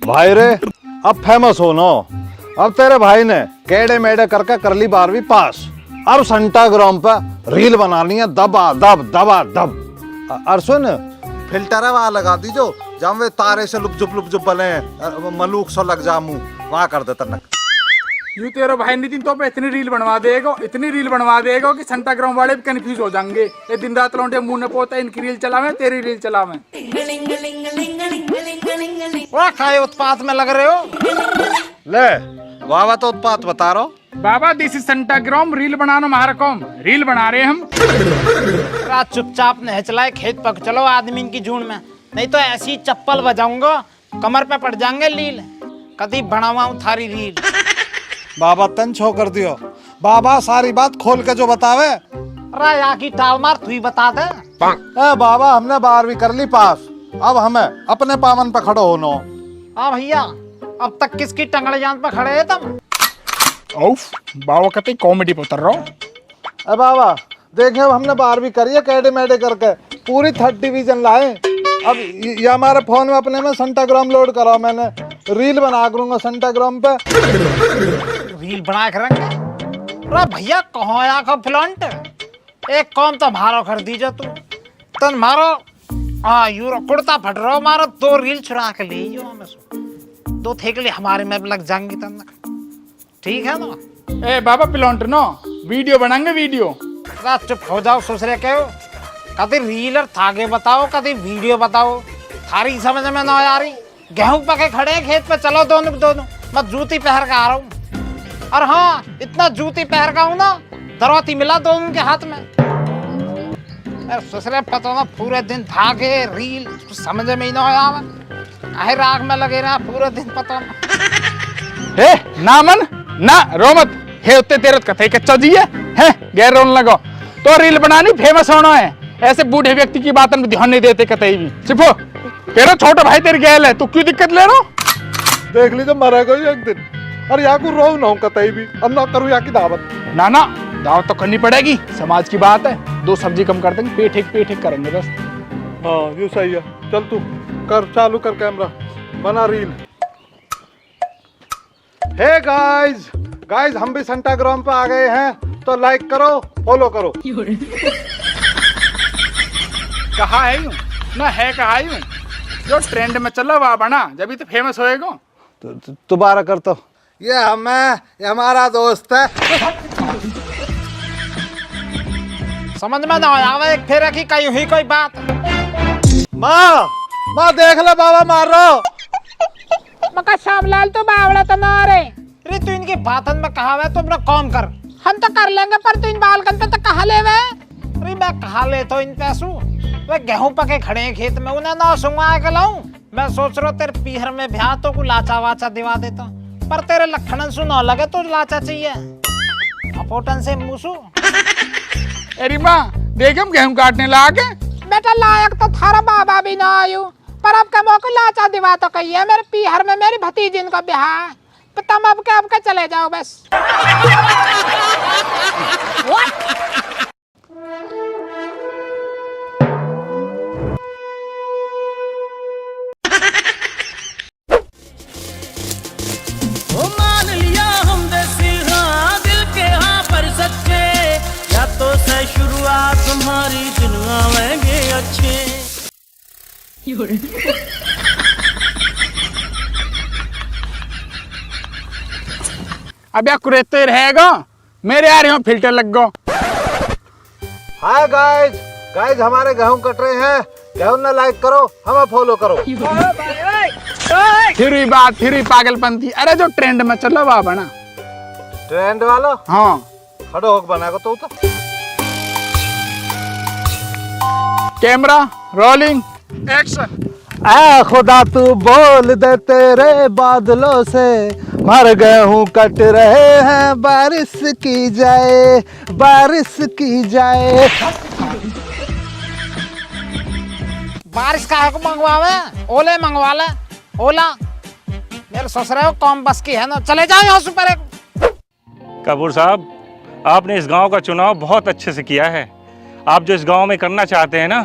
भाई रे अब फेमस हो नो। अब तेरे भाई ने केड़े मेड़े करके कर ली 12वीं पास। अब संटाग्राम पे रील बनानी है दबा दब दबा दब। और सुन फिल्टर वहां लगा दीजो जब वे तारे से लुप जुप बने मलूक सो लग जामू वहां कर दे तनक। यू तेरा भाई नितिन तो पे इतनी रील बनवा देगा कि संटाग्राम वाले भी कंफ्यूज हो जाएंगे। ये दिन रात लौंडे मुंह न पोता इनकी रील चलावे तेरी रील चलावे। वाह खाए उत्पात में लग रहे हो। ले वाह तो उत्पात बता रहा बाबा दिस इज संटाग्राम रील बनाना हमारा काम। रील बना रहे हम। रात चुपचाप नहीं चलाए खेत पक चलो आदमी की जून में, नहीं तो ऐसी चप्पल बजाऊंगा कमर पे पड़ जाएंगे लील। कभी बनावाऊं थारी रील। बाबा तन छो कर दियो। बाबा सारी बात खोल के जो बतावे। अरे यहाँ की टाल मार तू ही बता दे। ए बाबा हमने 12वीं कर ली पास। अब हमें अपने पावन पे खड़ो होनो। हाँ भैया अब तक किसकी टंगड़े जान पे खड़े है तुम। उफ बाबा कहते कॉमेडी पे उतर रहा हूँ। ए बाबा देखे हमने 12वीं करी है कैडे मेडे करके पूरी 3rd डिवीजन लाए। अब ये हमारे फोन में अपने में संटाग्राम लोड करा मैंने। रील बना करूंगा संटाग्राम पे। रील बना कर अरे भैया कहो या का फ्लंट एक काम तो मारो कर दीजो तू तन मारो। हाँ यूरो कुर्ता फट रहा मारो 2 रील छुड़ा के ले जो हमें 2 थे के लिए हमारे में लग जाएंगी तन। ठीक है ना। ए बाबा पिलौंट नो वीडियो बनाएंगे वीडियो। रात चुप हो जाओ सुसरे के हो। कभी रील और थागे बताओ कभी वीडियो बताओ थारी समझ में ना आ रही। गेहूं पके खड़े हैं खेत पे चलो दोनों मैं जूती पहन के आ रहा हूँ। और हाँ इतना जूती पहन का हूँ ना दरौती मिला दोनों के हाथ में। ससुरे पता ना पूरे दिन थागे रील समझ में ही ना आया। राग में लगे रहा पूरे दिन पता ना। हे ना मन ना रोमत हे उत्ते तेरे कथे कच्चा जी है गैर रोन लगो तो रील बनानी फेमस होना है। ऐसे बूढ़े व्यक्ति की बातों में ध्यान नहीं देते कतई भी। सिर्फ तेरा छोटा भाई तेरी गैल है तू क्यों दिक्कत ले रहा। देख लीजिए मरेगा एक दिन। और यहाँ को रो ना कतई भी अब ना करूँ यहाँ की दावत। ना ना दावत तो करनी पड़ेगी समाज की बात है। 2 सब्जी कम कर देंगे पेट एक करेंगे बस। हाँ ये सही है। चल तू कर चालू कर कैमरा बना रील। हे गाइस हम भी संटाग्राम पे आ गए हैं तो लाइक करो फॉलो करो। कहा है यूं ना है कहा यूं जो ट्रेंड में चला हुआ बना जब तो फेमस होएगा। दोबारा कर तो ये हमारा दोस्त है। समझ में ना आया एक फेरा की कहीं हुई कोई बात। माँ देख ले बाबा मार रहा। मका श्यामलाल तो बावड़ा तो ना रे। अरे तू इनकी बातन में कहा है तुम लोग काम कर हम तो कर लेंगे पर तू इन बालकन पे तो कहा ले वे। अरे मैं कहा ले तो इन पैसों वे गेहूं पके खड़े हैं खेत में उन्हें ना सुंगा के लाऊं। मैं सोच रहा तेरे पीहर में ब्याह तो को लाचा वाचा दिवा देता पर तेरे लखनन सु ना लगे तो लाचा चाहिए अपोटन से मुसु। अरे माँ देख हम गेहूं काटने लाके बेटा लायक तो थारा बाबा भी ना आयु पर अब का मौका लाचा दिवा तो कही है मेरे पीहर में मेरी भतीजिन का ब्याह तुम अब के चले जाओ बस। मान लिया हमने सिहा दिल के हाँ पर सच्चे या तो से शुरुआत तुम्हारी दिन आवेंगे अच्छे। अब यार कुरेते रहेगा मेरे यार यहाँ फिल्टर लग गो। हाय गाइस हमारे गेहूं कट रहे हैं। गेहूं ने लाइक करो हमें फॉलो करो। फिर ही पागलपंथी। अरे जो ट्रेंड में चलो वह बना ट्रेंड वाला। हाँ खड़ो होकर बनाएगा तो कैमरा रोलिंग एक्शन। ऐ खुदा तू बोल दे तेरे बादलों से मर गेहूं कट रहे हैं बारिश की जाए। बारिश का को मंगवावे ओले मंगवा ले ओला मेरे ससुरे को कम बस की है ना। चले जाओ यहाँ से परे। कपूर साहब आपने इस गांव का चुनाव बहुत अच्छे से किया है। आप जो इस गांव में करना चाहते हैं ना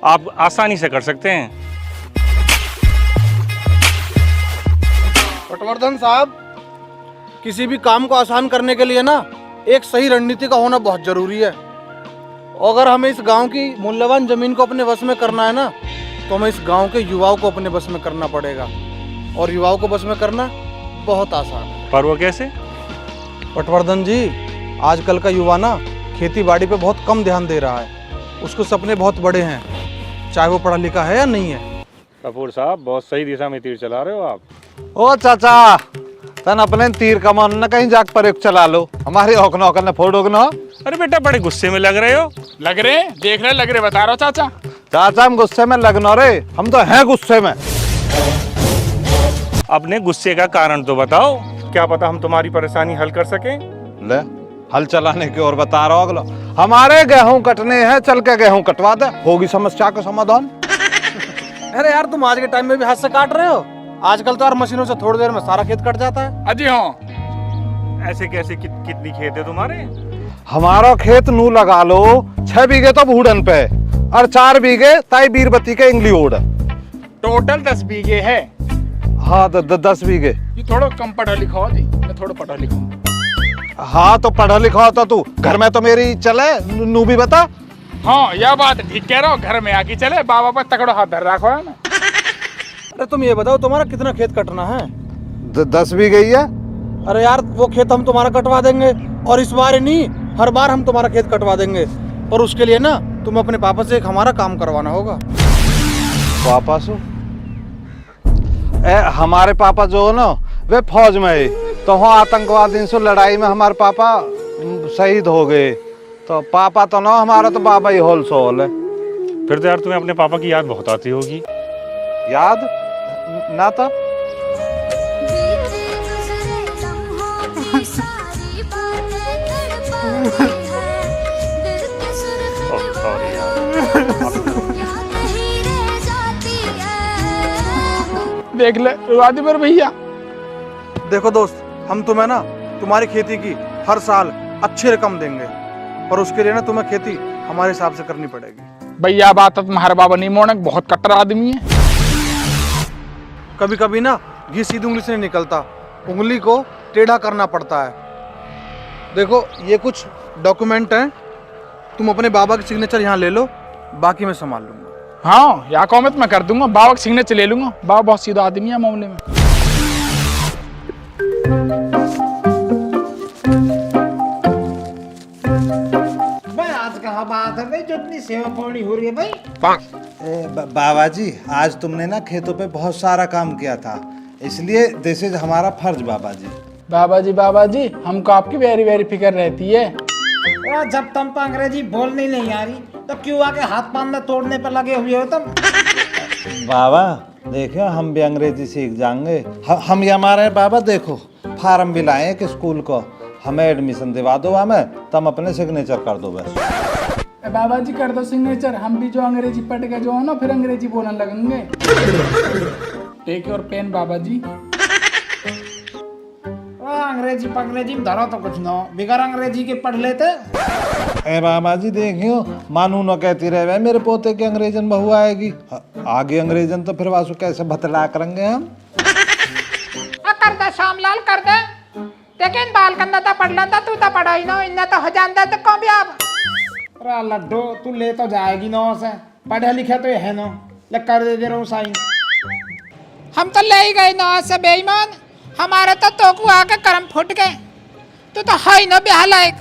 आप आसानी से कर सकते हैं। पटवर्धन साहब, किसी भी काम को आसान करने के लिए ना एक सही रणनीति का होना बहुत जरूरी है। अगर हमें इस गांव की मूल्यवान जमीन को अपने वश में करना है ना, तो हमें इस गांव के युवाओं को अपने वश में करना पड़ेगा। और युवाओं को वश में करना बहुत आसान है। पर वो कैसे? पटवर्धन जी, आजकल का युवा ना खेती बाड़ी पे बहुत कम ध्यान दे रहा है। उसको सपने बहुत बड़े हैं, चाहे वो पढ़ा लिखा है या नहीं है। कपूर साहब, बहुत सही दिशा में तीर चला रहे हो आप। ओ चाचा, तन अपने तीर कमान न कहीं जाक प्रयोग चला लो, हमारी औकनो औकन फोड़ोग न। अरे बेटा, बड़े गुस्से में लग रहे हो। लग रहे देख रहे लग रहे बता रहा हूं चाचा। चाचा हम गुस्से में लगनो रे, हम तो हैं गुस्से में। अपने गुस्से का कारण तो बताओ, क्या पता हम तुम्हारी परेशानी हल कर सकें। ले, हल चलाने की ओर बता रहा अगलो। हमारे गेहूं कटने हैं, चल के गेहूं कटवा दे, होगी समस्या का समाधान। अरे यार, तुम आज के टाइम में भी हाथ से काट रहे हो? आजकल तो यार मशीनों से थोड़ी देर में सारा खेत कट जाता है। अजी हाँ, ऐसे कैसे कितनी खेत है तुम्हारे? हमारा खेत नू लगा लो 6 बीघे तो भूडन पे और 4 बीघे ताई बीरबती के इंगली ओड। टोटल 10 बीघे है। हाँ 10 बीघे। ये थोड़ा कम पढ़ा लिखा हो जी, मैं थोड़ा पढ़ा लिखा हूं। हाँ तो पढ़ा लिखा होता तू घर में तो मेरी चले, नू भी बता। हाँ यह बात ठीक कह रहा हूँ, घर में आके चले बाबा पर तकड़ो हाथ धर रखो है ना। अरे तुम ये बताओ, तुम्हारा कितना खेत कटना है? 10 बीघे ही है। अरे यार, वो खेत हम तुम्हारा कटवा देंगे, और इस बार ही नहीं, हर बार हम तुम्हारा खेत कटवा देंगे। और उसके लिए ना तुम्हें अपने पापा से एक हमारा काम करवाना होगा। पापा से? हमारे पापा जो है ना वे फौज में है, तो वहाँ आतंकवादियों से लड़ाई में हमारे पापा शहीद हो गए। तो पापा तो ना, हमारा तो बाबा ही होल सोल है। फिर तो यार तुम्हें अपने पापा की याद बहुत आती होगी। याद ना था। सॉरी यार। देख ले वादी पर भैया। देखो दोस्त, हम तुम्हें ना तुम्हारी खेती की हर साल अच्छी रकम देंगे, पर उसके लिए ना तुम्हें खेती हमारे हिसाब से करनी पड़ेगी। भैया बात तो तुम्हारे बाबा नहीं मोड़क, बहुत कट्टर आदमी है। कभी कभी ना घी सीधी उंगली से नहीं निकलता, उंगली को टेढ़ा करना पड़ता है। देखो ये कुछ डॉक्यूमेंट हैं, तुम अपने बाबा की सिग्नेचर यहाँ ले लो, बाकी मैं संभाल लूंगा। हाँ या कौमत मैं कर दूंगा, बाबा का सिग्नेचर ले लूंगा। बाबा बहुत सीधा आदमी है मामले में। भाई आज कहाँ बात है भाई, जो इतनी सेवा पौनी हो रही है भाई। बाबा जी, आज तुमने ना खेतों पे बहुत सारा काम किया था, इसलिए दिस इज हमारा फर्ज। बाबा जी हमको आपकी वेरी वेरी फिक्र रहती है। और जब तुमको अंग्रेजी बोलनी नहीं आ रही तो क्यों आके हाथ पांव तोड़ने पर लगे हुए हो तुम? बाबा देखो, हम भी अंग्रेजी सीख जाएंगे। हम ये हमारे बाबा देखो फार्म भी लाए कि स्कूल को, हमें एडमिशन दिवा दो, हमें तुम अपने सिग्नेचर कर दो बस। बाबा जी कर दो सिग्नेचर, हम भी जो अंग्रेजी पढ़ के जो है ना फिर अंग्रेजी बोलने लगेंगे। टेक योर पेन बाबा जी। अंग्रेजी पंग्रेजी में धरो तो कुछ न हो, बिगर अंग्रेजी के पढ़ लेते। ए बाबा जी देखियो, मानू न कहती रहे मेरे पोते की अंग्रेजन बहू आएगी, आगे अंग्रेजन तो फिर वासु कैसे बतला करेंगे हम। कर दे श्यामलाल कर दे, लेकिन बाल कंधा तो पढ़ लेता, तू तो पढ़ा ही ना, इन्हें तो हो जानता तो कौन भी आप। अरे लड्डू तू ले तो जाएगी ना से, पढ़े लिखे तो है ना, ले कर दे रहा हूँ साइन। हम तो ले ही गए ना से बेईमान, हमारे तो तोकू आके करम फुट गए, तू तो है ही ना ब्याह लायक।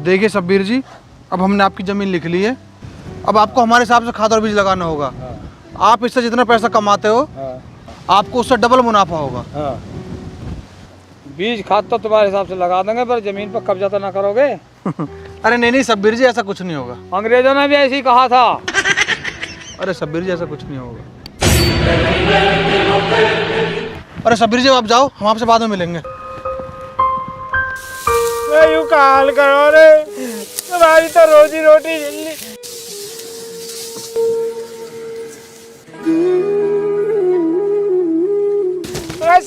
देखिए शब्बीर जी, अब हमने आपकी ज़मीन लिख ली है, अब आपको हमारे हिसाब से खाद और बीज लगाना होगा। आप इससे जितना पैसा कमाते हो, आपको उससे डबल मुनाफा होगा। बीज खाद तो तुम्हारे हिसाब से लगा देंगे, पर जमीन पर कब्जा तो ना करोगे। अरे नहीं शब्बीर जी, ऐसा कुछ नहीं होगा। अंग्रेजों ने भी ऐसे ही कहा था। अरे शब्बीर जी, ऐसा कुछ नहीं होगा। अरे शब्बीर जी आप जाओ, हम आपसे बाद में मिलेंगे। यूं काल करो रे, तुम्हारी तो रोजी रोटी जल्दी।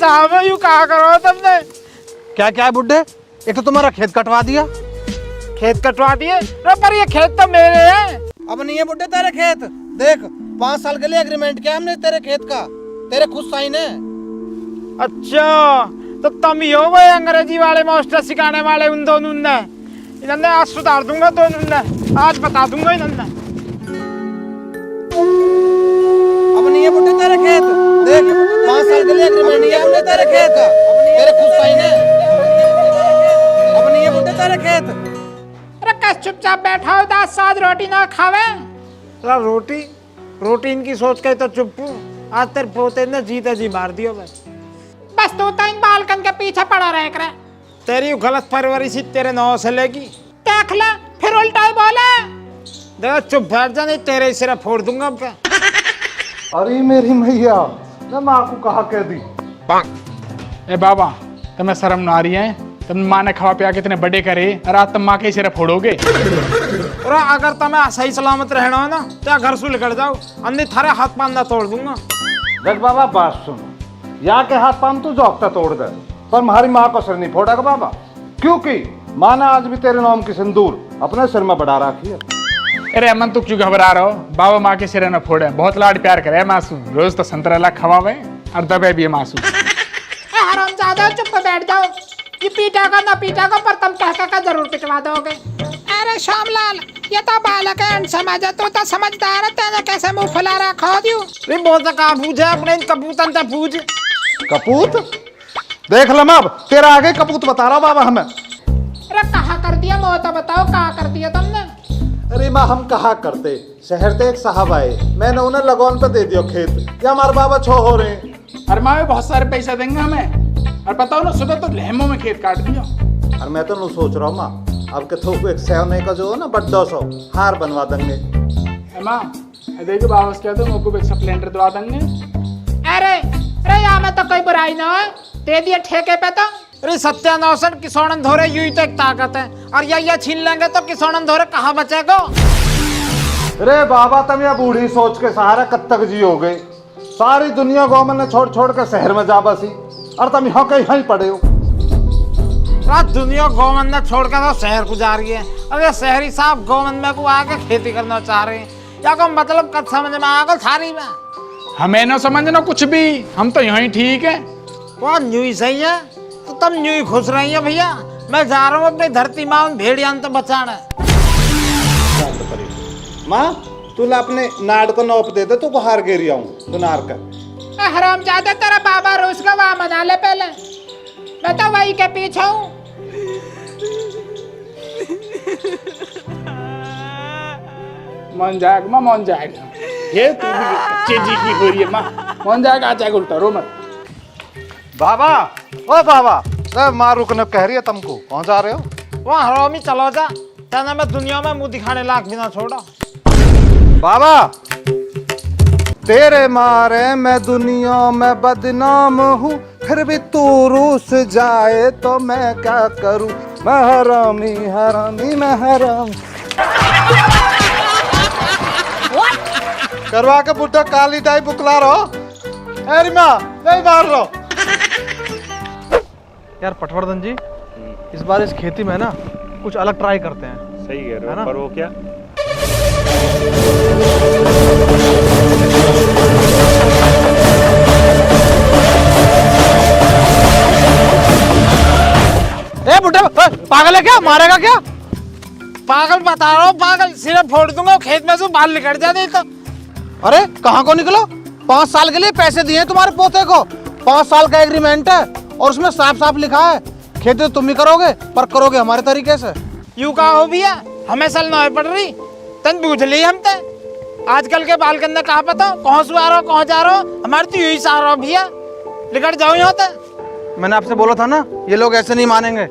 साहब यू कहा करो तुमने। क्या क्या है बुड्ढे, एक तो तुम्हारा खेत कटवा दिया। खेत कटवा दिए? अरे पर ये खेत तो मेरे हैं। अब नहीं है बुड्ढे तेरे खेत, देख 5 साल के लिए एग्रीमेंट किया हमने तेरे खेत का, तेरे खुद साइन है। अच्छा तो तुम ही हो वो अंग्रेजी वाले मास्टर सिखाने वाले उन दोनों ने। इन्होंने आज सुधार दूंगा दोनों ने, आज बता दूंगा इन्होंने। अब नहीं है बुड्ढे तेरे खेत, देख 5 साल के लिए एग्रीमेंट किया हमने तेरे खेत का, तेरे खुद साइन है। अब नहीं है बुड्ढे तेरे खेत। अरे कस चुपचाप बैठा हो, 10 साथ रोटी ना खावे। अरे रोटी रोटी इनकी सोच के तो चुप हूँ। आज तेरे पोते ने जीते जी मार दियो बस तू तो इन बालकन के पीछे पड़ा रह कर। तेरी गलत परवरिश तेरे नौ से लेगी। देख ले फिर उल्टा ही बोले। देख चुप बैठ जा, नहीं तेरे ही सिरा फोड़ दूंगा अब क्या। अरे मेरी मैया, मैं माँ को कहा कह दी। ए बाबा तुम्हें शर्म ना आ रही है? तुम माँ ने खवा पिया के इतने बड़े करे और आज तुम माँ के सिर फोड़ोगे। और अगर तुम्हें सही सलामत रहना हो ना तो घर से निकल जाओ, अन्य थारे हाथ पांव ना तोड़ दूंगा। देख बाबा बात सुन, यहाँ के हाथ पांव तू जोकता तोड़ दे, पर हमारी माँ को सिर नहीं फोड़ेगा बाबा, क्योंकि माँ ने आज भी तेरे नाम की सिंदूर अपने सिर में बढ़ा रखी है। अरे अमन तू क्यों घबरा रहा हो? बाबा माँ के सिर न फोड़े, बहुत लाड प्यार करे मासूम, रोज तो संतरा ला खवावे और दबे भी है मासूम। हरामजादा चुप बैठ जाओ, ये पीटेगा ना पीटेगा पर तुम कह जरूर पिटवा दोगे। अरे श्यामलाल ये तो बालक है, समझ तो समझदार है, तेने कैसे मुंह फुला रखा दियो। रे बहुत का पूछे अपने कबूतन से पूछ। कपूत देख लम, अब तेरा आगे कपूत बता रहा बाबा हमें। अरे कहा कर दिया वो तो बताओ, कहा कर दिया तुमने? अरे माँ हम कहा करते, शहर से एक साहब आए, मैंने उन्हें लगौन पे दे दिया खेत, या हमारे बाबा छो हो रहे हैं। अरे माँ बहुत सारे पैसा देंगे हमें, और बताओ ना सुबह तो लहमों में खेत काट दिया। और मैं तो नहीं सोच रहा हूँ माँ, अब के थोक एक सोने का जो है ना बड्डा सो हार बनवा देंगे। माँ देखो बाबा से कहते मुझको एक स्प्लेंडर दिला देंगे। अरे अरे यहाँ में तो कोई बुराई ना है, दे दिए ठेके पे तो। अरे सत्यानाशन किसौनन धोरे यूं ही तो एक ताकत है, और ये छीन लेंगे तो किसौनन धोरे कहाँ बचेगा। अरे बाबा तुम ये बूढ़ी सोच के सहारा कब तक जी हो गए, सारी दुनिया गवर्नमेंट ने छोड़ छोड़ के शहर में जा बसी, और तुम यहाँ के यहाँ ही पड़े हो। दुनिया गवर्नमेंट ने छोड़ के तो शहर को जा रही है, अरे शहरी साहब गवर्नमेंट में को आके खेती करना चाह रहे हैं, या को मतलब कद समझ में आगे थारी में। हमें ना समझना कुछ भी, हम तो यहाँ ही ठीक है। वो न्यू ही सही है, तो तुम न्यू ही खुश रही है भैया। मैं जा रहा हूँ अपनी धरती माँ भेड़िया तो बचाना। माँ तू अपने नाड़ को नौप दे दे, तू हार गिर आऊँ सुनार कर। हरामजादा तेरा बाबा रोज का वहाँ मना ले पहले, मैं तो वही के पीछे हूँ। मन जाएगा माँ, मन जाएगा, ये तू भी कच्चे जी की हो रही है माँ, मन जाएगा आ जाएगा, उल्टा रो मत। बाबा ओ बाबा, माँ रुकने कह रही है तुमको, कहाँ जा रहे हो? वहाँ हरामी चलो जा, तेने मैं दुनिया में मुंह दिखाने लायक भी ना छोड़ा। बाबा तेरे मारे मैं दुनिया में बदनाम हूँ, फिर भी तू रूस जाए तो मैं क्या करूँ, मैं हरामी हरामी मैं हरामी। करवा के बुढ़ा काली डाई बुकला रहो। अरे माँ नहीं मार रहा। यार पटवर्धन जी, इस बार इस खेती में ना कुछ अलग ट्राई करते हैं। सही कह रहे है ना? हो, पर वो क्या? ए बुड्ढे पागल है क्या, मारेगा क्या? पागल बता रहा हूँ, पागल सिर्फ फोड़ दूंगा खेत में से बाल निकल जाए नहीं तो। अरे कहाँ को निकलो, 5 साल के लिए पैसे दिए तुम्हारे पोते को, 5 साल का एग्रीमेंट है, और उसमें साफ साफ लिखा है खेती तो तुम ही करोगे, पर करोगे हमारे तरीके से। यूं कहा हो भैया, हमें सल ना पड़ रही, तन बूझ ली हम ते। आजकल के बाल कंधे कहाँ पता कौन से आ रहा हो कौन जा रहा हो, हमारे तो यही सहारा हो भैया, निकट जाओ यहाँ ते। मैंने आपसे बोला था ना, ये लोग ऐसे नहीं मानेंगे।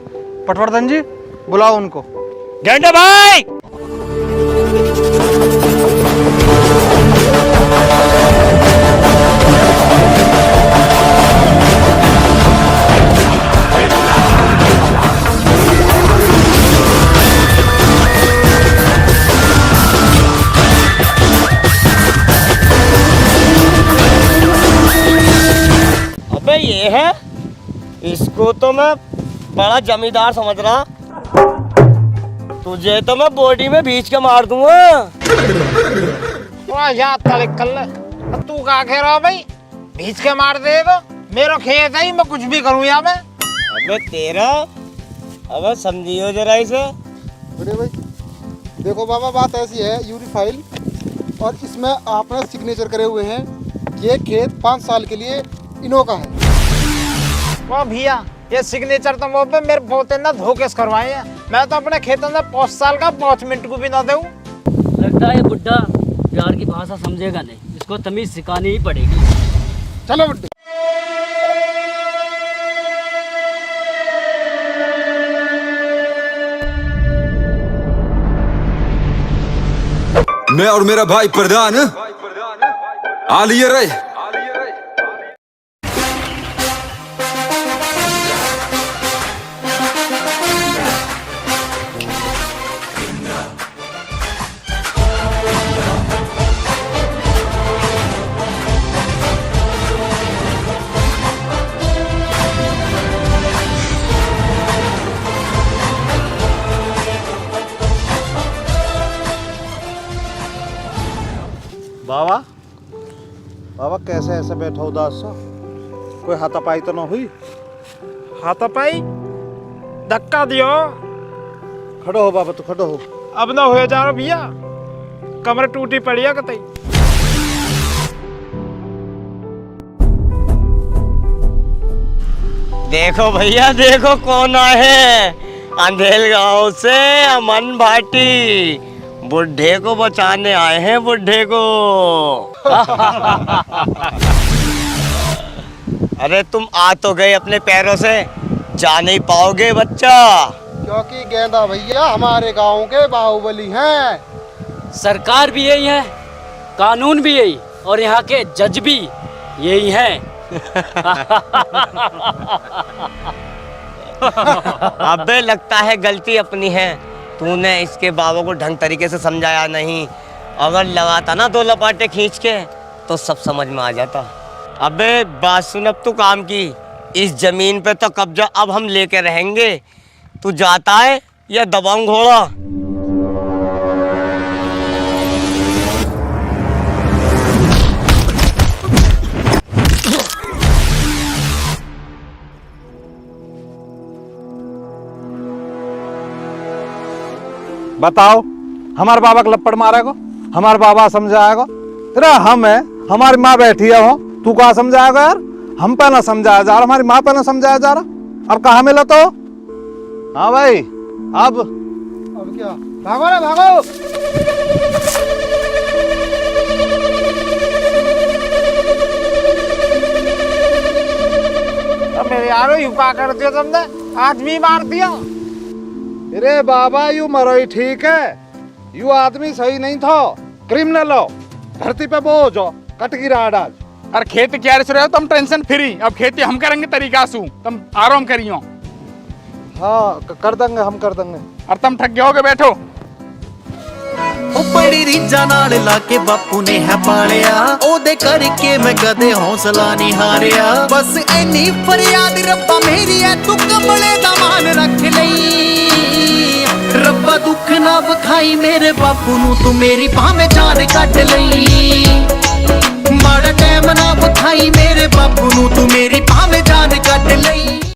पटवर्धन जी बुलाओ उनको। गेंडे भाई, अबे ये है तो मैं बड़ा जमींदार समझ रहा, तुझे तो मैं बॉडी में बीच के मार दूंगा। याद तलिक तू का कह रहा भाई, बीच के मार देगा? मेरा खेत है, मैं कुछ भी करूँ यहाँ में। अबे तेरा, अबे समझियो जरा इसे। बड़े भाई देखो बाबा, बात ऐसी है, यूरी फाइल और इसमें आपने सिग्नेचर करे हुए हैं। ये खेत 5 साल के लिए इनो का है। वो भैया ये सिग्नेचर तो वो पे मेरे पोते ने धोखे से करवाए हैं। मैं तो अपने खेतों में 5 साल का 5 मिनट को भी ना दूं। लगता है ये बुड्ढा प्यार की भाषा समझेगा नहीं, इसको तमीज सिखानी ही पड़ेगी। चलो बुड्ढे। मैं और मेरा भाई प्रधान आ लिए रहे। बाबा बाबा कैसे ऐसे बैठा उदास सा? कोई हाथापाई तो ना हुई? हाथापाई धक्का दियो। खड़ो हो बाबा, तू खड़ो हो। अब ना हो जा रहा भैया, कमर टूटी पड़ी है कतई। देखो भैया देखो कौन आए हैं, अंधेल गांव से अमन भाटी, बुढ़े को बचाने आए हैं, बुढ़े को। अरे तुम आ तो गए अपने पैरों से, जा नहीं पाओगे बच्चा। क्योंकि गेंदा भैया हमारे गांव के बाहुबली हैं। सरकार भी यही है, कानून भी यही, और यहाँ के जज भी यही हैं। अबे लगता है गलती अपनी है, तूने इसके बाबा को ढंग तरीके से समझाया नहीं। अगर लगाता ना 2 लपाटे खींच के तो सब समझ में आ जाता। अबे बात सुन, अब तू काम की, इस जमीन पे तो कब्जा अब हम लेके रहेंगे। तू जाता है या दबाऊं घोड़ा? बताओ, हमारे बाबा को लपड़ मारेगा? हमारे बाबा समझाएगा? तेरा हम है, हमारी माँ बैठी है हो, तू कहाँ समझाएगा यार? हम पे ना समझाया जा रहा, हमारी माँ पे ना समझाया जा रहा। अब कहाँ मिला तो? हाँ भाई, अब क्या? भागो ना भागो। अब मेरे यारो यूं का कर दिया तुमने, आदमी मार दिया। अरे बाबा यू मरो ही ठीक है, यू आदमी सही नहीं था, क्रिमिनल हो, धरती पे बोझ हो, कटकी राड आज। अरे खेत क्या रहे हो तुम, टेंशन फ्री। अब खेती हम करेंगे तरीका से, तुम आराम करियो। हाँ कर देंगे, हम कर देंगे। और तुम ठग गए होगे, बैठो। बड़ी रीझा नाल लाके बापू ने है पालिया, ओदे करके मैं कदे हौसला नहीं हारिया। बस इन्नी फरियाद रब्बा मेरी है, तू कमले दा मान रख लई। रब्बा दुख ना बखाई मेरे बापू नू, तू मेरी भावें जान कट लई। माड़ा टैम ना बखाई मेरे बापू नू, तू मेरी भावें